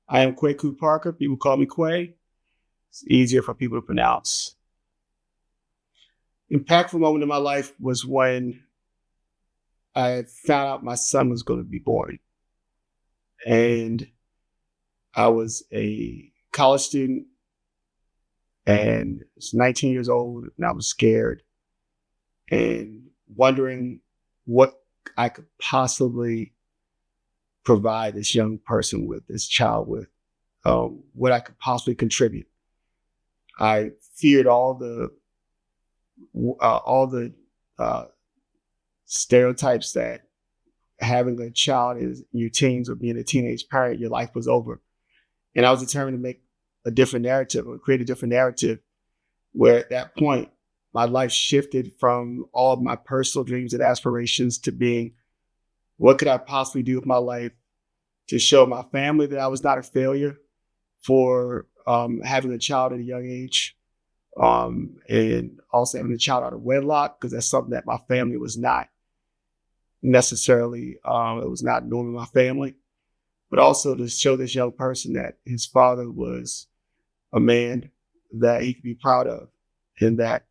I am Kweku Parker. People call me Kwe. It's easier for people to pronounce. Impactful moment in my life was when I found out my son was going to be born. And I was a college student and I was 19 years old, and I was scared and wondering what I could possibly provide this young person with, this child with, what I could possibly contribute. I feared all the uh, stereotypes that having a child is in your teens or being a teenage parent, your life was over. And I was determined to make a different narrative or create a different narrative where at that point, my life shifted from all of my personal dreams and aspirations to being, what could I possibly do with my life to show my family that I was not a failure for having a child at a young age, and also having a child out of wedlock, because that's something that my family was not necessarily, it was not normal in my family, but also to show this young person that his father was a man that he could be proud of, and that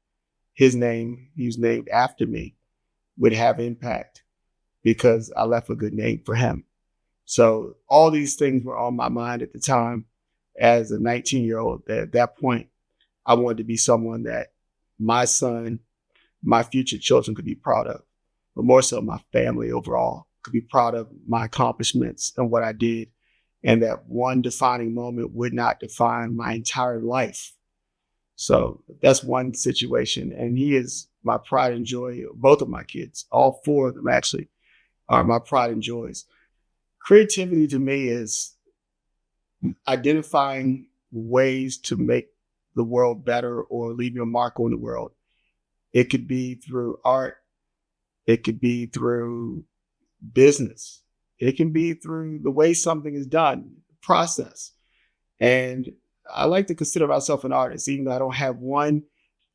his name, he was named after me, would have impact because I left a good name for him. So all these things were on my mind at the time as a 19-year-old. That at that point, I wanted to be someone that my son, my future children could be proud of, but more so my family overall could be proud of my accomplishments and what I did. And that one defining moment would not define my entire life. So that's one situation. And he is my pride and joy. Both of my kids, all four of them actually, are my pride and joys. Creativity to me is identifying ways to make the world better or leave your mark on the world. It could be through art. It could be through business. It can be through the way something is done, process. And I like to consider myself an artist, even though I don't have one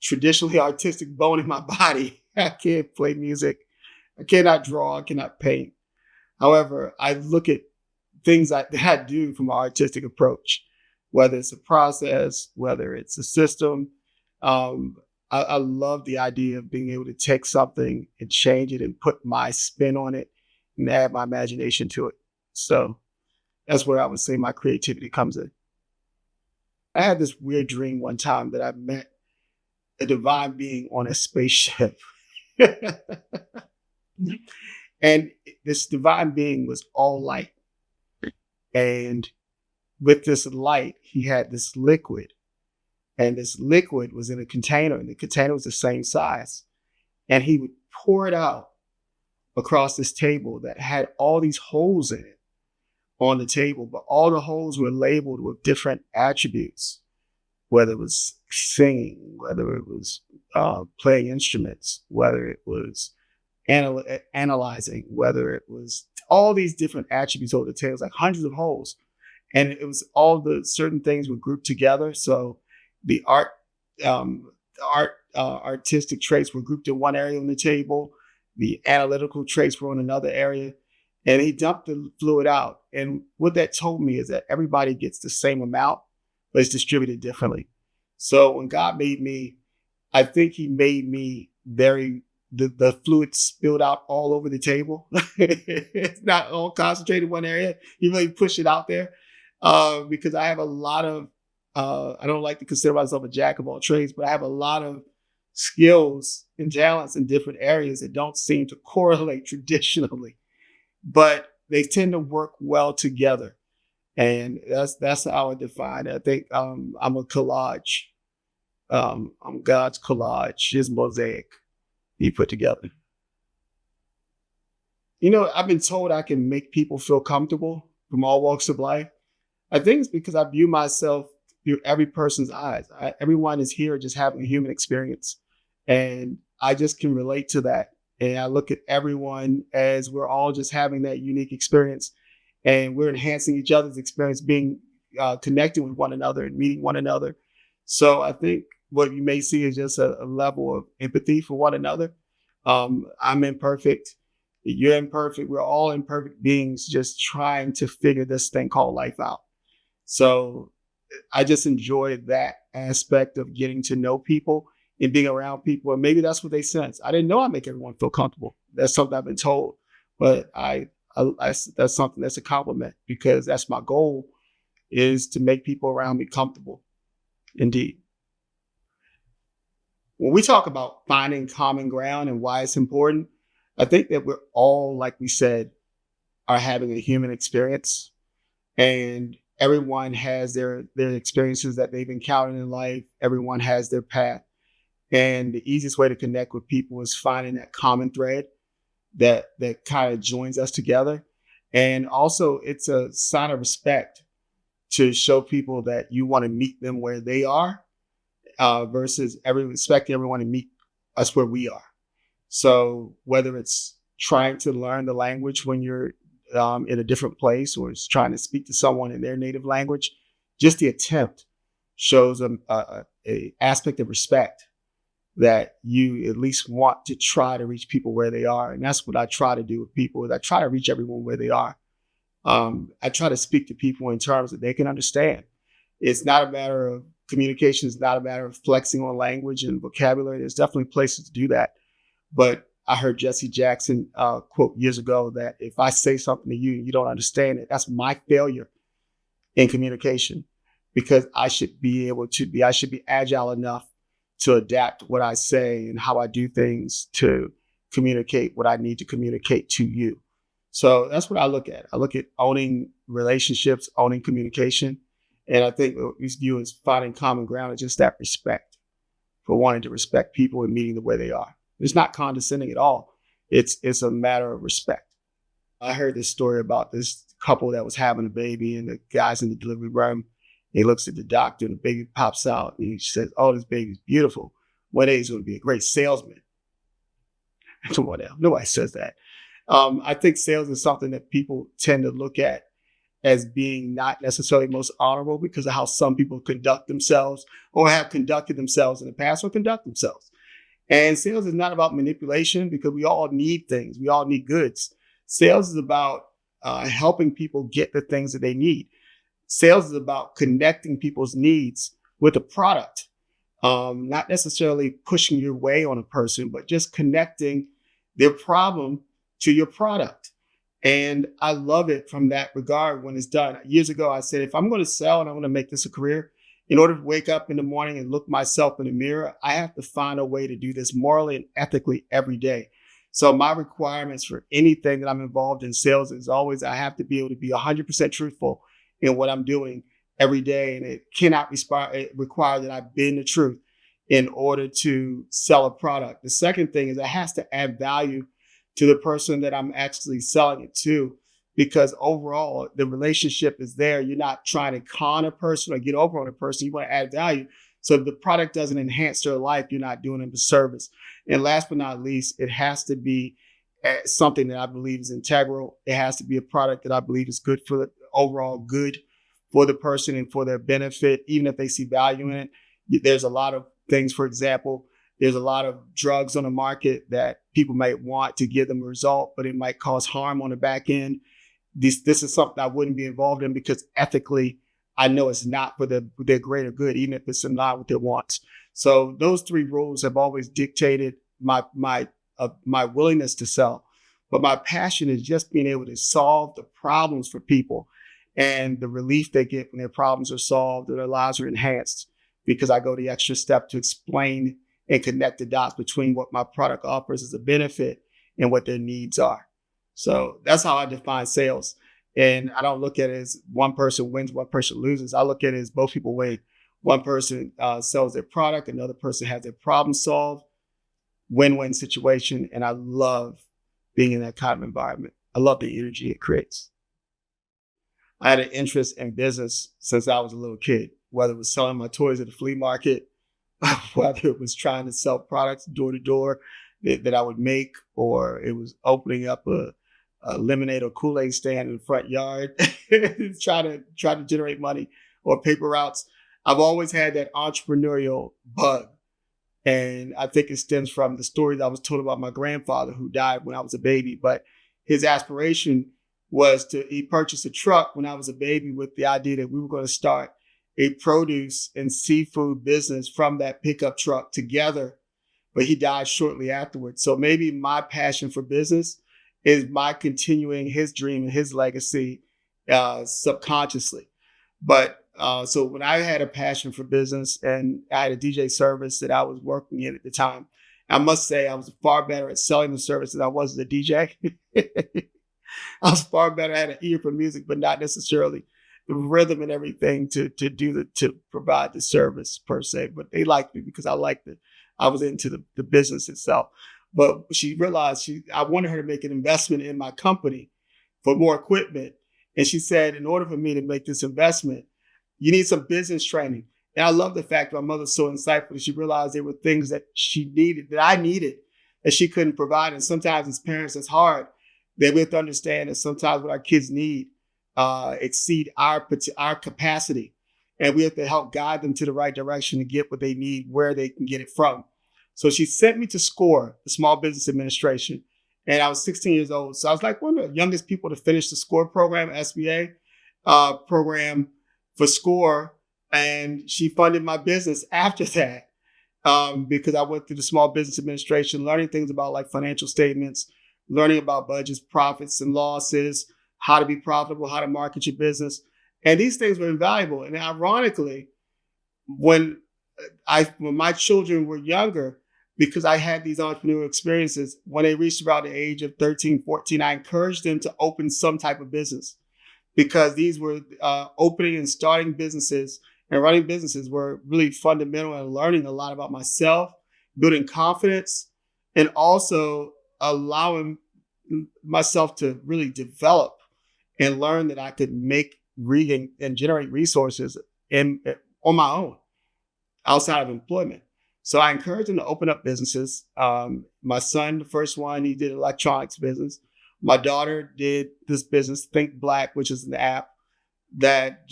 traditionally artistic bone in my body. I can't play music. I cannot draw. I cannot paint. However, I look at things that I do from an artistic approach, whether it's a process, whether it's a system. I love the idea of being able to take something and change it and put my spin on it and add my imagination to it. So that's where I would say my creativity comes in. I had this weird dream one time that I met a divine being on a spaceship. And this divine being was all light. And with this light, he had this liquid. And this liquid was in a container, and the container was the same size. And he would pour it out across this table that had all these holes in it on the table, but all the holes were labeled with different attributes, whether it was singing, whether it was playing instruments, whether it was analyzing, whether it was all these different attributes over the table. It was like hundreds of holes. And it was all the certain things were grouped together. So the artistic traits were grouped in one area on the table. The analytical traits were in another area. And he dumped the fluid out. And what that told me is that everybody gets the same amount, but it's distributed differently. So when God made me, I think he made me the fluid spilled out all over the table. It's not all concentrated in one area. He really pushed it out there because I have a lot of, I don't like to consider myself a jack of all trades, but I have a lot of skills and talents in different areas that don't seem to correlate traditionally, but they tend to work well together. And that's how I define it. I think I'm a collage. I'm God's collage, his mosaic he put together. You know, I've been told I can make people feel comfortable from all walks of life. I think it's because I view myself through every person's eyes. Everyone is here just having a human experience. And I just can relate to that. And I look at everyone as we're all just having that unique experience. And we're enhancing each other's experience, being connecting with one another and meeting one another. So I think what you may see is just a level of empathy for one another. I'm imperfect. You're imperfect. We're all imperfect beings just trying to figure this thing called life out. So I just enjoy that aspect of getting to know people and being around people. And maybe that's what they sense. I didn't know I make everyone feel comfortable. That's something I've been told, but that's something that's a compliment because that's my goal is to make people around me comfortable. Indeed. When we talk about finding common ground and why it's important, I think that we're all, like we said, are having a human experience and everyone has their experiences that they've encountered in life. Everyone has their path. And the easiest way to connect with people is finding that common thread that kind of joins us together. And also it's a sign of respect to show people that you want to meet them where they are versus expecting everyone to meet us where we are. So whether it's trying to learn the language when you're in a different place or it's trying to speak to someone in their native language, just the attempt shows a aspect of respect that you at least want to try to reach people where they are. And that's what I try to do with people is I try to reach everyone where they are. I try to speak to people in terms that they can understand. It's not a matter of communication. It's not a matter of flexing on language and vocabulary. There's definitely places to do that. But I heard Jesse Jackson quote years ago that if I say something to you and you don't understand it, that's my failure in communication because I should be agile enough to adapt what I say and how I do things to communicate what I need to communicate to you. So that's what I look at. I look at owning relationships, owning communication. And I think what we view as finding common ground is just that respect for wanting to respect people and meeting them where they are. It's not condescending at all. It's a matter of respect. I heard this story about this couple that was having a baby and the guy's in the delivery room. He looks at the doctor and the baby pops out and he says, "Oh, this baby's beautiful. One day he's going to be a great salesman." Come on now. Nobody says that. I think sales is something that people tend to look at as being not necessarily most honorable because of how some people conduct themselves or have conducted themselves in the past or conduct themselves. And sales is not about manipulation because we all need things. We all need goods. Sales is about helping people get the things that they need. Sales is about connecting people's needs with a product, not necessarily pushing your way on a person, but just connecting their problem to your product. And I love it from that regard when it's done. Years ago, I said, if I'm going to sell and I'm going to make this a career, in order to wake up in the morning and look myself in the mirror, I have to find a way to do this morally and ethically every day. So my requirements for anything that I'm involved in sales is always I have to be able to be 100% truthful in what I'm doing every day. And it cannot require that I bend the truth in order to sell a product. The second thing is it has to add value to the person that I'm actually selling it to, because overall the relationship is there. You're not trying to con a person or get over on a person. You want to add value. So if the product doesn't enhance their life, you're not doing them a service. And last but not least, it has to be something that I believe is integral. It has to be a product that I believe is good for the overall good for the person and for their benefit, even if they see value in it. There's a lot of things, for example, there's a lot of drugs on the market that people might want to give them a result, but it might cause harm on the back end. This is something I wouldn't be involved in because ethically, I know it's not for their greater good, even if it's in line with their wants. So those three rules have always dictated my willingness to sell. But my passion is just being able to solve the problems for people and the relief they get when their problems are solved and their lives are enhanced because I go the extra step to explain and connect the dots between what my product offers as a benefit and what their needs are. So that's how I define sales. And I don't look at it as one person wins, one person loses. I look at it as both people win. One person sells their product, another person has their problem solved, win-win situation. And I love being in that kind of environment. I love the energy it creates. I had an interest in business since I was a little kid, whether it was selling my toys at the flea market, whether it was trying to sell products door to door that I would make, or it was opening up a lemonade or Kool-Aid stand in the front yard, try to generate money, or paper routes. I've always had that entrepreneurial bug. And I think it stems from the story that I was told about my grandfather who died when I was a baby. But his aspiration was he purchased a truck when I was a baby with the idea that we were going to start a produce and seafood business from that pickup truck together. But he died shortly afterwards. So maybe my passion for business is my continuing his dream and his legacy subconsciously. But so when I had a passion for business and I had a DJ service that I was working in at the time, I must say I was far better at selling the service than I was as a DJ. I was far better. I had an ear for music, but not necessarily the rhythm and everything to provide the service per se. But they liked me because I liked it. I was into the business itself. But she realized I wanted her to make an investment in my company for more equipment. And she said, in order for me to make this investment, you need some business training. And I love the fact that my mother's so insightful that she realized there were things that she needed, that I needed, that she couldn't provide. And sometimes as parents, it's hard that we have to understand that sometimes what our kids need exceed our capacity. And we have to help guide them to the right direction to get what they need, where they can get it from. So she sent me to SCORE, the Small Business Administration. And I was 16 years old. So I was like one of the youngest people to finish the SCORE program, SBA program for SCORE. And she funded my business after that because I went through the Small Business Administration, learning things about like financial statements, learning about budgets, profits and losses, how to be profitable, how to market your business. And these things were invaluable. And ironically, when my children were younger, because I had these entrepreneurial experiences, when they reached about the age of 13, 14, I encouraged them to open some type of business because these were opening and starting businesses and running businesses were really fundamental and learning a lot about myself, building confidence, and also allowing myself to really develop and learn that I could make and generate resources on my own outside of employment. So I encouraged them to open up businesses. My son, the first one, he did electronics business. My daughter did this business, Think Black, which is an app that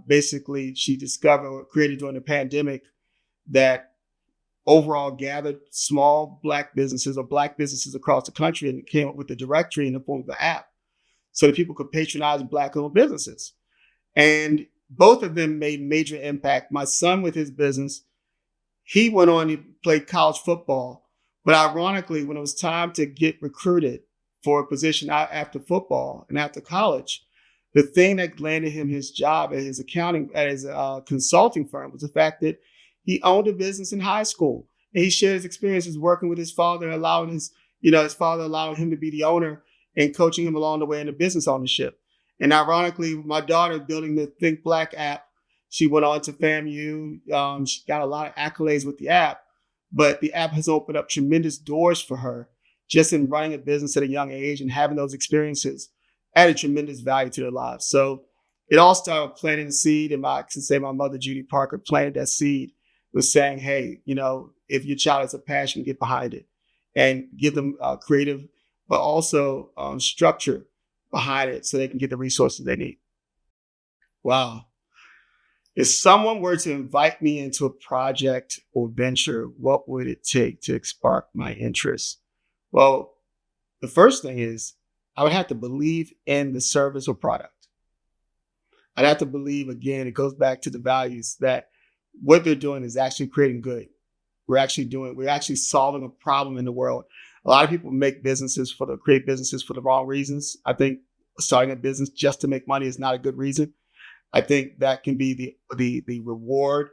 basically she discovered or created during the pandemic that overall gathered small Black businesses or Black businesses across the country and came up with the directory in the form of an app so that people could patronize Black-owned businesses. And both of them made major impact. My son with his business, he went on to play college football. But ironically, when it was time to get recruited for a position after football and after college, the thing that landed him his job at his consulting firm was the fact that he owned a business in high school. And he shared his experiences working with his father, allowing his father allowing him to be the owner and coaching him along the way into business ownership. And ironically, my daughter building the Think Black app, she went on to FAMU. She got a lot of accolades with the app, but the app has opened up tremendous doors for her just in running a business at a young age and having those experiences added tremendous value to their lives. So it all started planting the seed. And my mother, Judy Parker, planted that seed was saying, hey, if your child has a passion, get behind it and give them creative, but also structure behind it so they can get the resources they need. Wow. If someone were to invite me into a project or venture, what would it take to spark my interest? Well, the first thing is I would have to believe in the service or product. I'd have to believe, again, it goes back to the values that what they're doing is actually creating good. We're actually solving a problem in the world. A lot of people create businesses for the wrong reasons. I think starting a business just to make money is not a good reason. I think that can be the reward,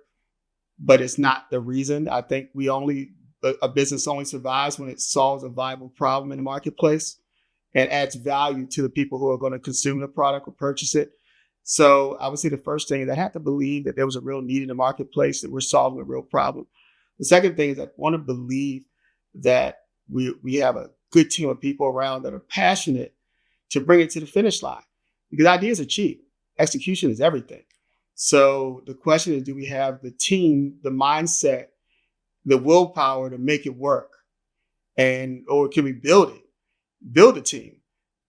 but it's not the reason. I think a business only survives when it solves a viable problem in the marketplace and adds value to the people who are going to consume the product or purchase it. So I would say the first thing is I have to believe that there was a real need in the marketplace, that we're solving a real problem. The second thing is I want to believe that we have a good team of people around that are passionate to bring it to the finish line, because ideas are cheap. Execution is everything. So the question is, do we have the team, the mindset, the willpower to make it work? Or can we build a team?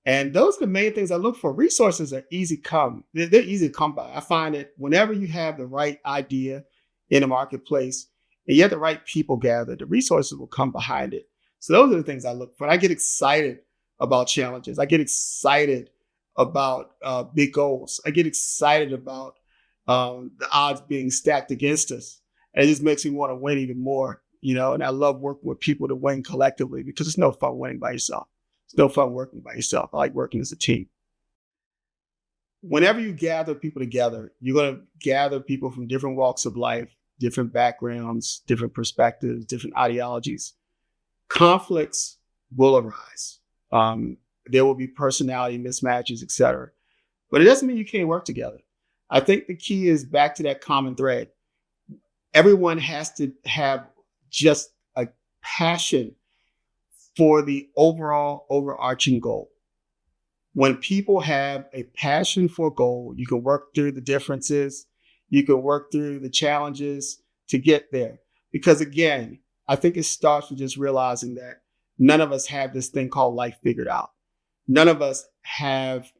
And those are the main things I look for. Resources are easy come. They're easy to come by. I find that whenever you have the right idea in a marketplace and you have the right people gathered, the resources will come behind it. So those are the things I look for. I get excited about challenges. I get excited about big goals. I get excited about the odds being stacked against us. And it just makes me want to win even more, and I love working with people to win collectively because it's no fun winning by yourself. It's no fun working by yourself. I like working as a team. Whenever you gather people together, you're going to gather people from different walks of life, different backgrounds, different perspectives, different ideologies. Conflicts will arise. There will be personality mismatches, etc. But it doesn't mean you can't work together. I think the key is back to that common thread. Everyone has to have just a passion for the overall overarching goal. When people have a passion for a goal, you can work through the differences, you can work through the challenges to get there. Because again, I think it starts with just realizing that none of us have this thing called life figured out. None of us have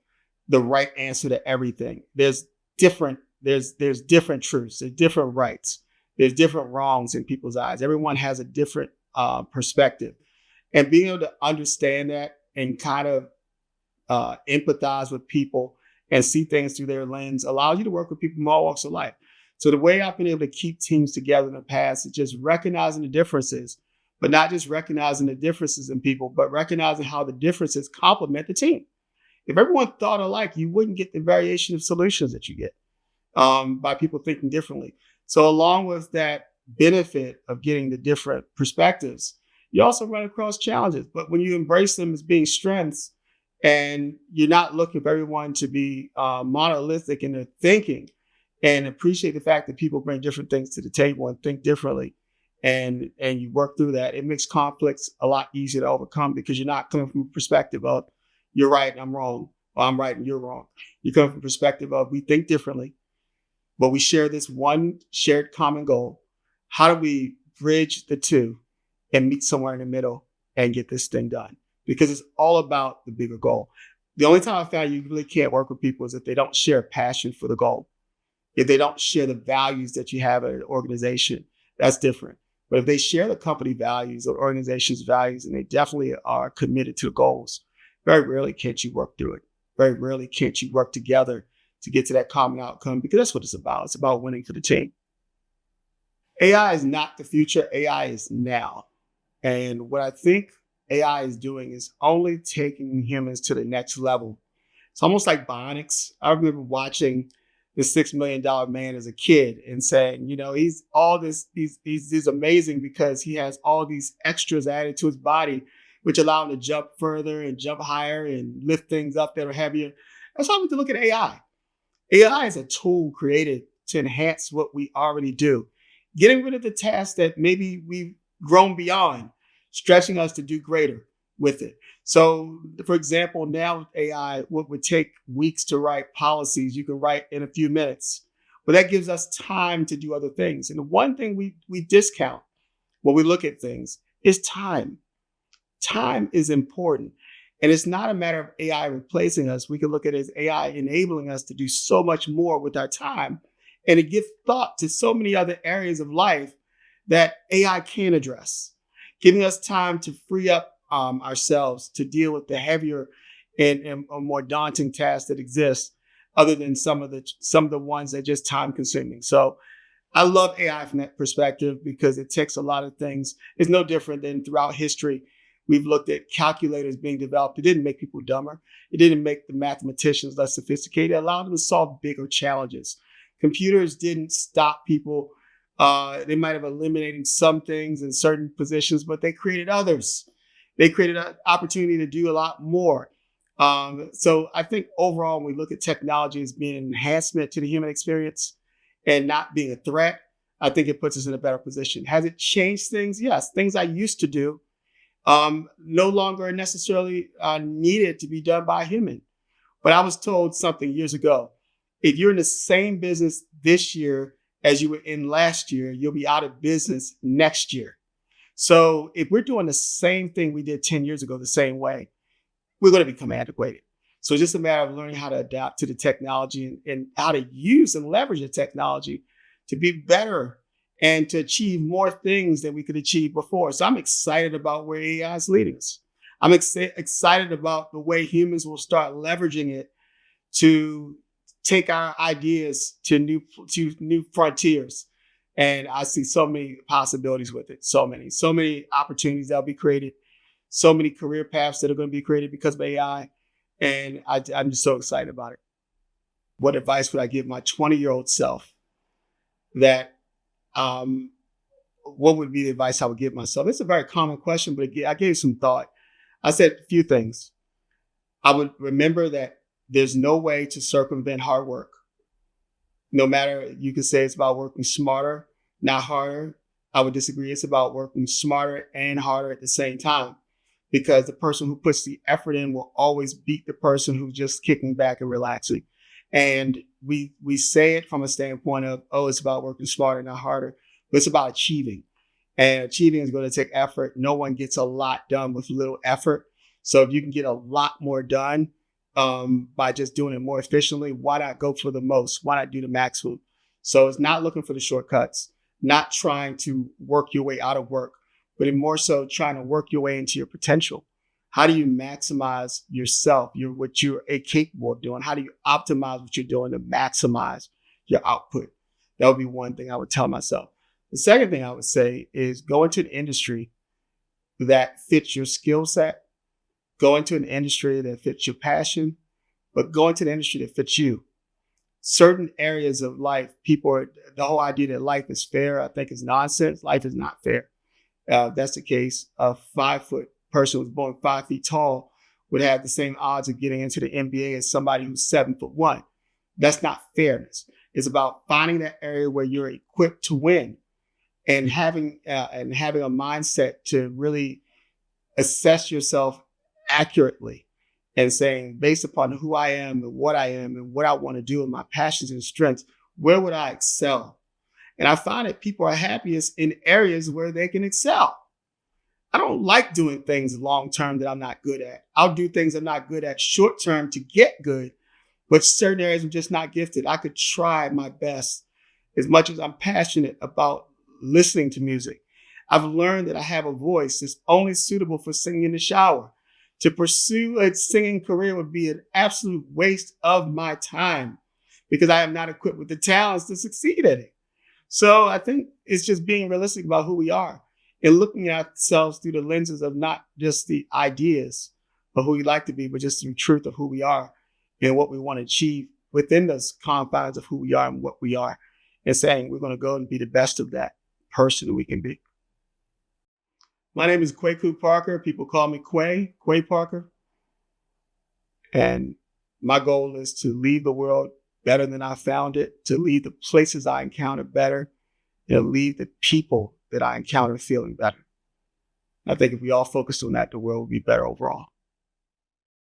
the right answer to everything. There's different truths, there's different rights, there's different wrongs in people's eyes. Everyone has a different perspective. And being able to understand that and kind of empathize with people and see things through their lens allows you to work with people from all walks of life. So the way I've been able to keep teams together in the past is just recognizing the differences, but not just recognizing the differences in people, but recognizing how the differences complement the team. If everyone thought alike, you wouldn't get the variation of solutions that you get by people thinking differently. So along with that benefit of getting the different perspectives, you also run across challenges. But when you embrace them as being strengths, and you're not looking for everyone to be monolithic in their thinking, and appreciate the fact that people bring different things to the table and think differently, and you work through that, it makes conflicts a lot easier to overcome because you're not coming from a perspective of you're right and I'm wrong, or I'm right and you're wrong. You come from a perspective of we think differently, but we share this one shared common goal. How do we bridge the two and meet somewhere in the middle and get this thing done? Because it's all about the bigger goal. The only time I found you really can't work with people is if they don't share a passion for the goal. If they don't share the values that you have at an organization, that's different. But if they share the company values or organization's values and they definitely are committed to the goals, very rarely can't you work through it. Very rarely can't you work together to get to that common outcome because that's what it's about. It's about winning for the team. AI is not the future. AI is now. And what I think AI is doing is only taking humans to the next level. It's almost like bionics. I remember watching the $6 Million Man as a kid and saying, he's all this, he's amazing because he has all these extras added to his body, which allow him to jump further and jump higher and lift things up that are heavier. That's why we have to look at AI. AI is a tool created to enhance what we already do, getting rid of the tasks that maybe we've grown beyond, stretching us to do greater with it. So, for example, now with AI, what would take weeks to write policies, you can write in a few minutes. But that gives us time to do other things. And the one thing we discount when we look at things is time. Time is important. And it's not a matter of AI replacing us. We can look at it as AI enabling us to do so much more with our time and to give thought to so many other areas of life that AI can address, giving us time to free up ourselves to deal with the heavier and more daunting tasks that exist, other than some of the ones that are just time consuming. So I love AI from that perspective because it takes a lot of things. It's no different than throughout history. We've looked at calculators being developed. It didn't make people dumber. It didn't make the mathematicians less sophisticated. It allowed them to solve bigger challenges. Computers didn't stop people. They might have eliminated some things in certain positions, but they created others. They created an opportunity to do a lot more. So I think overall, when we look at technology as being an enhancement to the human experience and not being a threat, I think it puts us in a better position. Has it changed things? Yes. Things I used to do no longer necessarily needed to be done by a human. But I was told something years ago. If you're in the same business this year as you were in last year, you'll be out of business next year. So if we're doing the same thing we did 10 years ago the same way, we're going to become antiquated. So it's just a matter of learning how to adapt to the technology and how to use and leverage the technology to be better and to achieve more things than we could achieve before. So I'm excited about where AI is leading us. I'm excited about the way humans will start leveraging it to take our ideas to new frontiers. And I see so many possibilities with it. So many opportunities that'll be created, so many career paths that are going to be created because of AI. And I'm just so excited about it. What advice would I give my 20-year-old self? That what would be the advice I would give myself? It's a very common question, but I gave some thought. I said a few things. I would remember that there's no way to circumvent hard work. No matter, you can say it's about working smarter, not harder. I would disagree. It's about working smarter and harder at the same time, because the person who puts the effort in will always beat the person who's just kicking back and relaxing. And we say it from a standpoint of, oh, it's about working smarter, not harder, but it's about achieving. And achieving is going to take effort. No one gets a lot done with little effort. So if you can get a lot more done by just doing it more efficiently, why not go for the most? Why not do the maximum? So it's not looking for the shortcuts, not trying to work your way out of work, but more so trying to work your way into your potential. How do you maximize yourself, what you're capable of doing? How do you optimize what you're doing to maximize your output? That would be one thing I would tell myself. The second thing I would say is go into an industry that fits your skill set, go into an industry that fits your passion, but go into the industry that fits you. Certain areas of life, the whole idea that life is fair, I think is nonsense. Life is not fair. That's the case. A 5-foot person who's born 5 feet tall would have the same odds of getting into the NBA as somebody who's 7'1". That's not fairness. It's about finding that area where you're equipped to win, and having a mindset to really assess yourself accurately and saying, based upon who I am and what I want to do and my passions and strengths, where would I excel? And I find that people are happiest in areas where they can excel. I don't like doing things long-term that I'm not good at. I'll do things I'm not good at short-term to get good, but certain areas I'm just not gifted. I could try my best. As much as I'm passionate about listening to music, I've learned that I have a voice that's only suitable for singing in the shower. To pursue a singing career would be an absolute waste of my time because I am not equipped with the talents to succeed at it. So I think it's just being realistic about who we are and looking at ourselves through the lenses of not just the ideas of who we like to be, but just the truth of who we are and what we want to achieve within those confines of who we are and what we are, and saying we're going to go and be the best of that person we can be. My name is Kweku Parker. People call me Kweku Parker. And my goal is to leave the world better than I found it, to leave the places I encounter better, and leave the people that I encounter feeling better. I think if we all focus on that, the world will be better overall.